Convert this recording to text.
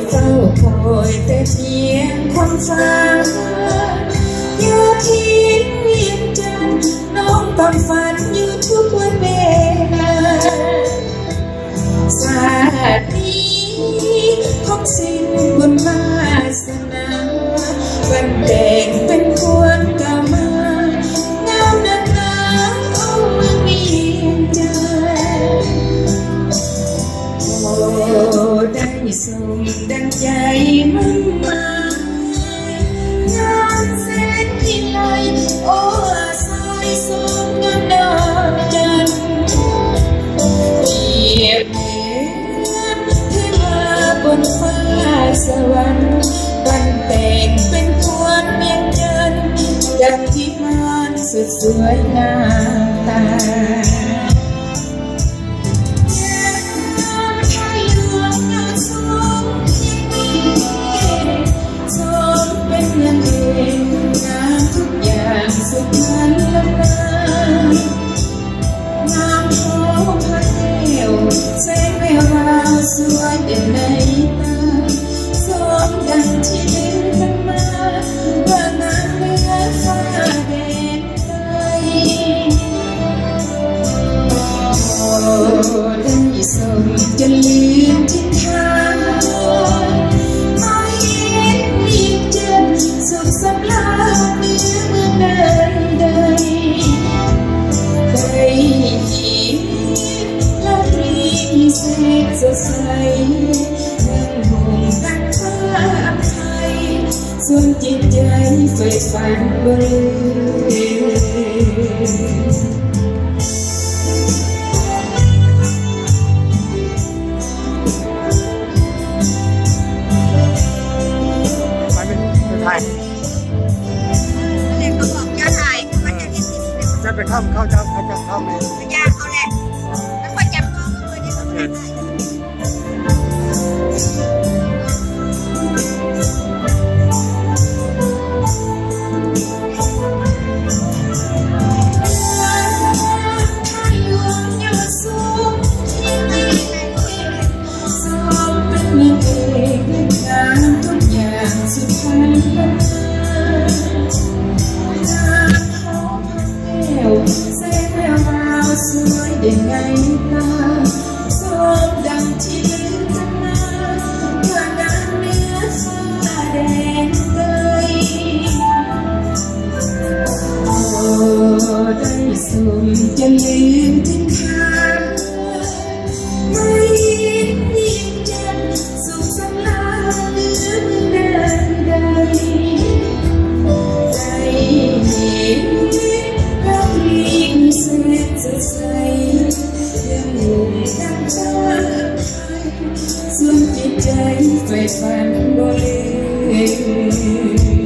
เฝ้าคอยแต่เพียงความฝันอย่าทิ้งเวียนจันทร์น้องต้องฝันอยู่ทุกวันเวลาชาตินี้คงสิ้นบุญวาสนาวันแต่งเป็นควรกามาเงาหนักหนาเอาเมืองเวียนจันทร์โอ้ได้สมดังใจมุ่งหมายงานเส้นที่ไหลโอ้สายสมงามดอกจันทร์เกียรติเทวาบนฟ้าสวรรค์วันแต่งเป็นควรเมียงจันทร์ดังที่มันสุดสวยงามตาสวยเด่นในตาสมดังที่ลืมกันมาว่างามเหนือฟ้าแดนไกลโอ้ได้สมจนลืมทิ้งทางไม่เห็นมีเจ็บสุขสำราญเหนือเมืองใดใดได้ยินและเรียนเสกสดใสเมืองหงส์ตั้งฟ้าไทยส่วนจิตใจใฝ่ฝันบ่ลืมจะไปเข้าเจ้าเข้าไหมยาเขาแหละแล้วก็จับตัวก็เลยที่สำคัญสวยได้ไงตาสมดังที่ลืมกันมาว่างามเหนือฟ้าแดนไกลโอ้ได้สมจะลืมถึงทางไม่ยิ่งจันสุขสำราญเหนือเมืองใดใจเห็นรักยิ่งแสนสดใสยังหนุ่มดังฟ้าไทยส่วนจิตใจใฝ่ฝันบ่ลืม